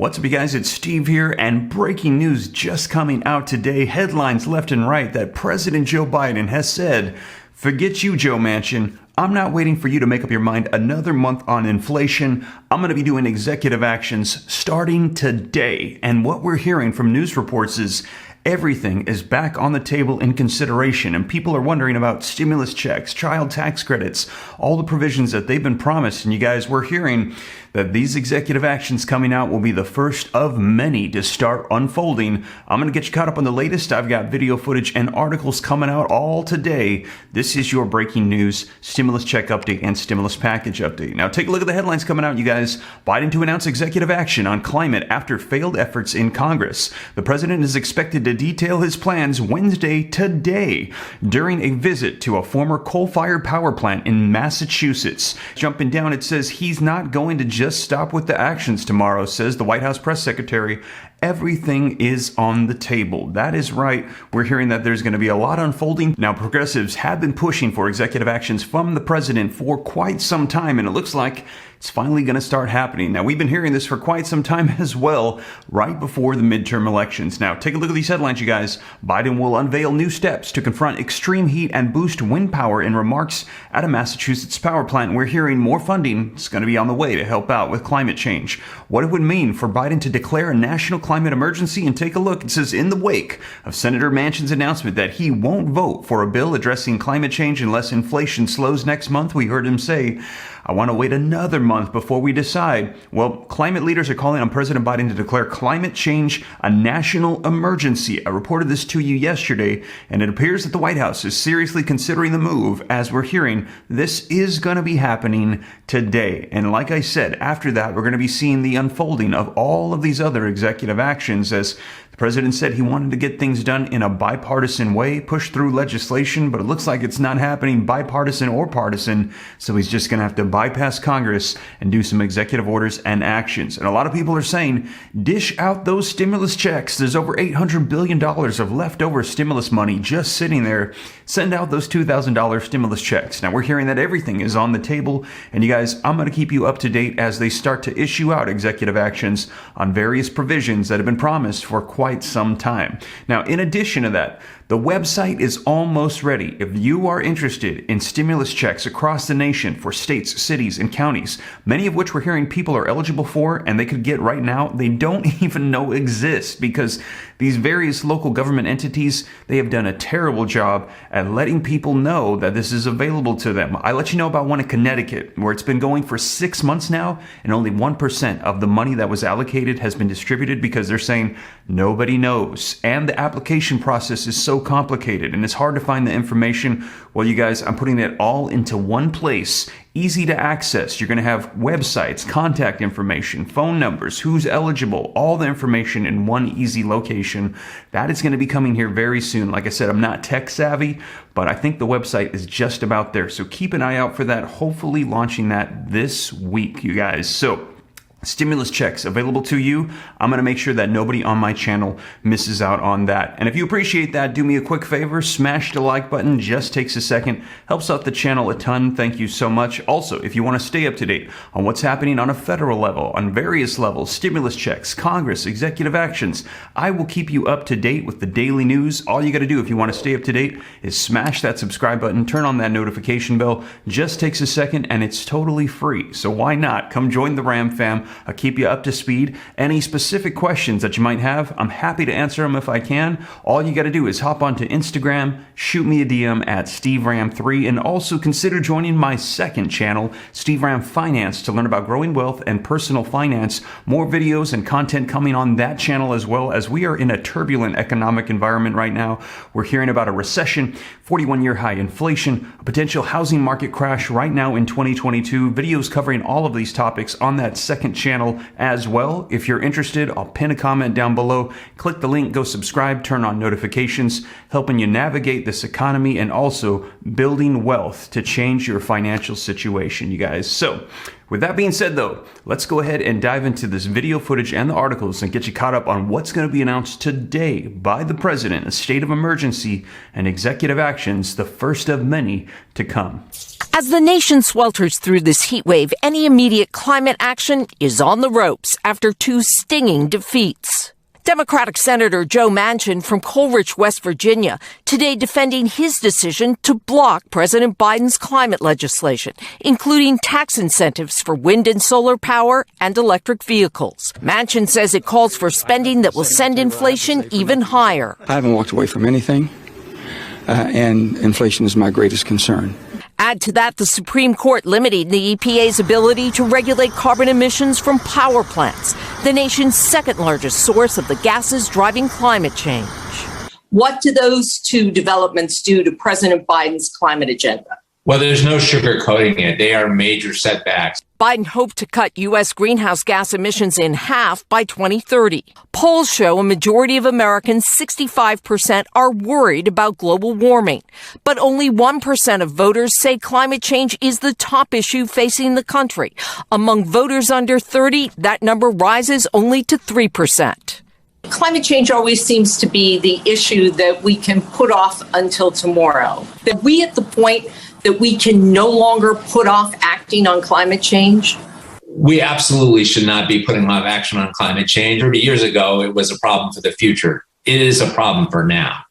What's up, you guys? It's Steve here, and breaking news just coming out today. Headlines left and right that President Joe Biden has said, "Forget you, Joe Manchin. I'm not waiting for you to make up your mind another month on inflation. I'm going to be doing executive actions starting today." And what we're hearing from news reports is everything is back on the table in consideration, and people are wondering about stimulus checks, child tax credits, all the provisions that they've been promised. And you guys, we're hearing that these executive actions coming out will be the first of many to start unfolding. I'm going to get you caught up on the latest. I've got video footage and articles coming out all today. This is your breaking news stimulus check update and stimulus package update. Now take a look at the headlines coming out, you guys. Biden to announce executive action on climate after failed efforts in Congress. The president is expected to detail his plans Wednesday today during a visit to a former coal-fired power plant in Massachusetts. Jumping down, it says he's not going to just stop with the actions tomorrow, says the White House press secretary. Everything is on the table. That is right. We're hearing that there's going to be a lot unfolding. Now, progressives have been pushing for executive actions from the president for quite some time, and it looks like it's finally going to start happening. Now, we've been hearing this for quite some time as well, right before the midterm elections. Now, take a look at these headlines, you guys. Biden will unveil new steps to confront extreme heat and boost wind power in remarks at a Massachusetts power plant. We're hearing more funding is going to be on the way to help out with climate change. What it would mean for Biden to declare a national climate emergency, and take a look. It says, in the wake of Senator Manchin's announcement that he won't vote for a bill addressing climate change unless inflation slows next month, we heard him say, "I want to wait another month before we decide." Well, climate leaders are calling on President Biden to declare climate change a national emergency. I reported this to you yesterday, and it appears that the White House is seriously considering the move. As we're hearing, this is going to be happening today. And like I said, after that, we're going to be seeing the unfolding of all of these other executive actions, as the president said he wanted to get things done in a bipartisan way, push through legislation, but it looks like it's not happening bipartisan or partisan, so he's just going to have to bypass Congress and do some executive orders and actions. And a lot of people are saying, dish out those stimulus checks. There's over $800 billion of leftover stimulus money just sitting there. Send out those $2,000 stimulus checks. Now, we're hearing that everything is on the table, and you guys, I'm going to keep you up to date as they start to issue out executive actions on various provisions that have been promised for quite some time. Now, in addition to that, the website is almost ready. If you are interested in stimulus checks across the nation for states, cities, and counties, many of which we're hearing people are eligible for and they could get right now, they don't even know exist, because these various local government entities, they have done a terrible job at letting people know that this is available to them. I let you know about one in Connecticut where it's been going for 6 months now, and only 1% of the money that was allocated has been distributed because they're saying nobody knows. And the application process is so complicated and it's hard to find the information. Well, you guys, I'm putting it all into one place, easy to access. You're going to have websites, contact information, phone numbers, who's eligible, all the information in one easy location. That is going to be coming here very soon. Like I said, I'm not tech savvy, but I think the website is just about there. So keep an eye out for that. Hopefully launching that this week, you guys. So stimulus checks available to you. I'm going to make sure that nobody on my channel misses out on that. And if you appreciate that, do me a quick favor, smash the like button. Just takes a second. Helps out the channel a ton. Thank you so much. Also, if you want to stay up to date on what's happening on a federal level, on various levels, stimulus checks, Congress, executive actions, I will keep you up to date with the daily news. All you got to do if you want to stay up to date is smash that subscribe button, turn on that notification bell. Just takes a second and it's totally free. So why not? Come join the Ram fam. I'll keep you up to speed. Any specific questions that you might have, I'm happy to answer them if I can. All you got to do is hop onto Instagram, shoot me a DM at SteveRam3, and also consider joining my second channel, Steve Ram Finance, to learn about growing wealth and personal finance. More videos and content coming on that channel, as well as we are in a turbulent economic environment right now. We're hearing about a recession, 41-year high inflation, a potential housing market crash right now in 2022. Videos covering all of these topics on that second channel as well. If you're interested, I'll pin a comment down below. Click the link, go subscribe, turn on notifications, helping you navigate this economy and also building wealth to change your financial situation, you guys. So With that being said, though, let's go ahead and dive into this video footage and the articles and get you caught up on what's going to be announced today by the president, a state of emergency and executive actions, the first of many to come. As the nation swelters through this heat wave, any immediate climate action is on the ropes after 2 stinging defeats. Democratic Senator Joe Manchin from Coleridge, West Virginia, today defending his decision to block President Biden's climate legislation, including tax incentives for wind and solar power and electric vehicles. Manchin says it calls for spending that will send inflation even higher. I haven't walked away from anything, and inflation is my greatest concern. Add to that the Supreme Court limiting the EPA's ability to regulate carbon emissions from power plants, the nation's second largest source of the gases driving climate change. What do those 2 developments do to President Biden's climate agenda? Well, there's no sugarcoating it. They are major setbacks. Biden hoped to cut U.S. greenhouse gas emissions in half by 2030. Polls show a majority of Americans, 65%, are worried about global warming. But only 1% of voters say climate change is the top issue facing the country. Among voters under 30, that number rises only to 3%. Climate change always seems to be the issue that we can put off until tomorrow. Are we at the point that we can no longer put off acting on climate change? We absolutely should not be putting off action on climate change. 30 years ago, it was a problem for the future. It is a problem for now.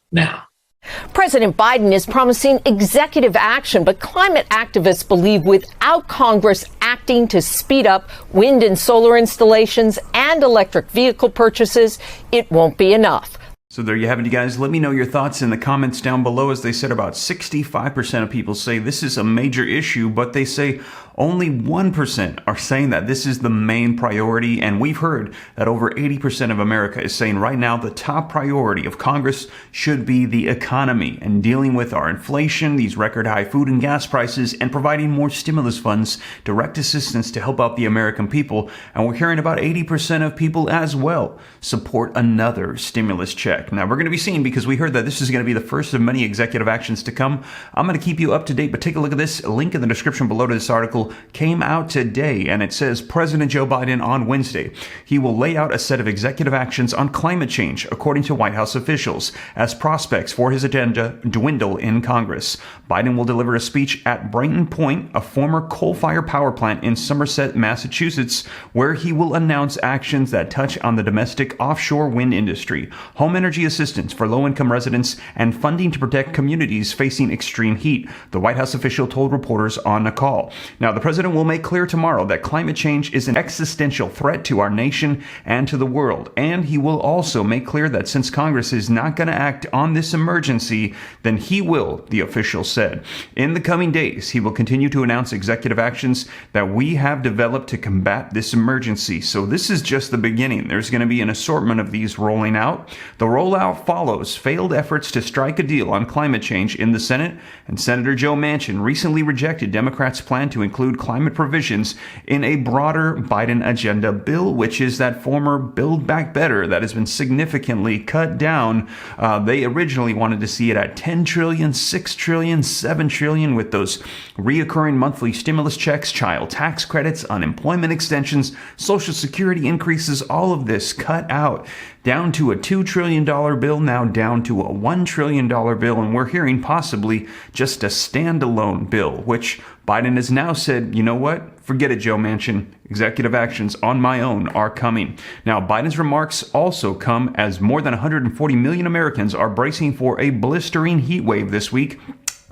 President Biden is promising executive action, but climate activists believe without Congress acting to speed up wind and solar installations and electric vehicle purchases, it won't be enough. So there you have it, you guys. Let me know your thoughts in the comments down below. As they said, about 65% of people say this is a major issue, but they say only 1% are saying that this is the main priority. And we've heard that over 80% of America is saying right now the top priority of Congress should be the economy and dealing with our inflation, these record high food and gas prices, and providing more stimulus funds, direct assistance to help out the American people. And we're hearing about 80% of people as well support another stimulus check. Now, we're going to be seeing, because we heard that this is going to be the first of many executive actions to come. I'm going to keep you up to date, but take a look at this. A link in the description below to this article came out today, and it says President Joe Biden on Wednesday. He will lay out a set of executive actions on climate change, according to White House officials, as prospects for his agenda dwindle in Congress. Biden will deliver a speech at Brayton Point, a former coal-fired power plant in Somerset, Massachusetts, where he will announce actions that touch on the domestic offshore wind industry, home energy assistance for low-income residents, and funding to protect communities facing extreme heat, the White House official told reporters on a call. Now, the president will make clear tomorrow that climate change is an existential threat to our nation and to the world, and he will also make clear that since Congress is not going to act on this emergency, then he will, the official said. In the coming days, he will continue to announce executive actions that we have developed to combat this emergency. So this is just the beginning. There's going to be an assortment of these rolling out. The rollout follows failed efforts to strike a deal on climate change in the Senate, and Senator Joe Manchin recently rejected Democrats' plan to include climate provisions in a broader Biden agenda bill, which is that former Build Back Better that has been significantly cut down. They originally wanted to see it at 10 trillion, 6 trillion, 7 trillion, with those reoccurring monthly stimulus checks, child tax credits, unemployment extensions, Social Security increases, all of this cut out down to a $2 trillion bill, now down to a $1 trillion bill, and we're hearing possibly just a standalone bill, which Biden has now said, you know what? Forget it, Joe Manchin. Executive actions on my own are coming. Now, Biden's remarks also come as more than 140 million Americans are bracing for a blistering heat wave this week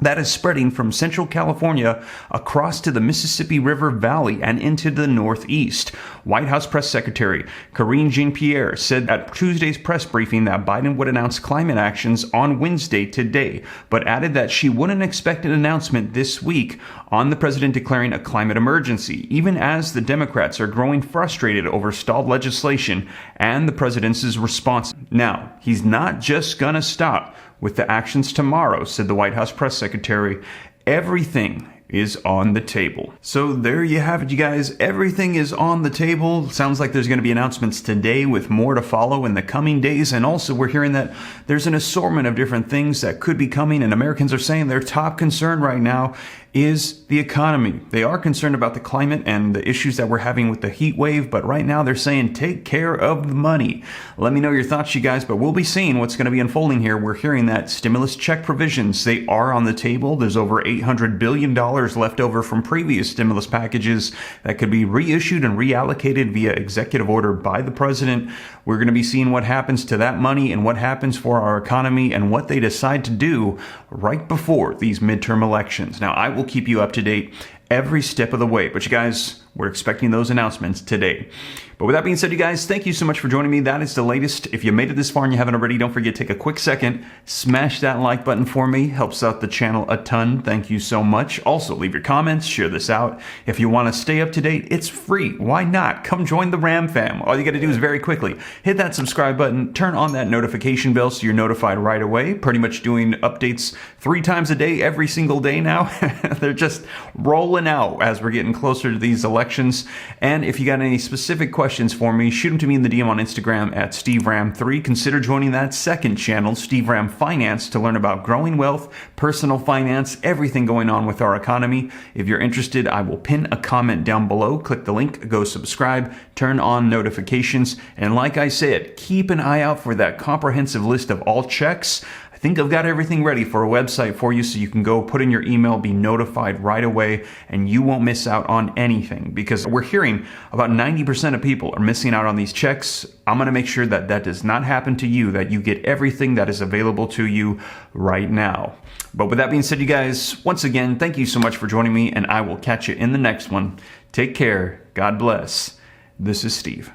that is spreading from Central California across to the Mississippi River Valley and into the Northeast. White House Press Secretary Karine Jean-Pierre said at Tuesday's press briefing that Biden would announce climate actions on Wednesday today, but added that she wouldn't expect an announcement this week on the president declaring a climate emergency, even as the Democrats are growing frustrated over stalled legislation and the president's response. Now, he's not just gonna stop with the actions tomorrow, said the White House press secretary. Everything is on the table. So there you have it, you guys. Everything is on the table. Sounds like there's going to be announcements today with more to follow in the coming days. And also we're hearing that there's an assortment of different things that could be coming, and Americans are saying their top concern right now is the economy. They are concerned about the climate and the issues that we're having with the heat wave, but right now they're saying take care of the money. Let me know your thoughts, you guys, but we'll be seeing what's going to be unfolding here. We're hearing that stimulus check provisions, they are on the table. There's over $800 billion left over from previous stimulus packages that could be reissued and reallocated via executive order by the president. We're going to be seeing what happens to that money and what happens for our economy and what they decide to do right before these midterm elections. Now, I will keep you up to date every step of the way, but you guys, we're expecting those announcements today. But with that being said, you guys, thank you so much for joining me. That is the latest. If you made it this far and you haven't already, don't forget to take a quick second, smash that like button for me. Helps out the channel a ton. Thank you so much. Also, leave your comments, share this out. If you want to stay up to date, it's free. Why not? Come join the Ram fam. All you got to do is very quickly hit that subscribe button, turn on that notification bell so you're notified right away. Pretty much doing updates 3 times a day, every single day now. They're just rolling out as we're getting closer to these elections. And if you got any specific questions for me, shoot them to me in the DM on Instagram at SteveRam3. Consider joining that second channel, Steve Ram Finance, to learn about growing wealth, personal finance, everything going on with our economy. If you're interested, I will pin a comment down below. Click the link, go subscribe, turn on notifications, and like I said, keep an eye out for that comprehensive list of all checks. I think I've got everything ready for a website for you so you can go put in your email, be notified right away, and you won't miss out on anything because we're hearing about 90% of people are missing out on these checks. I'm going to make sure that that does not happen to you, that you get everything that is available to you right now. But with that being said, you guys, once again, thank you so much for joining me, and I will catch you in the next one. Take care. God bless. This is Steve.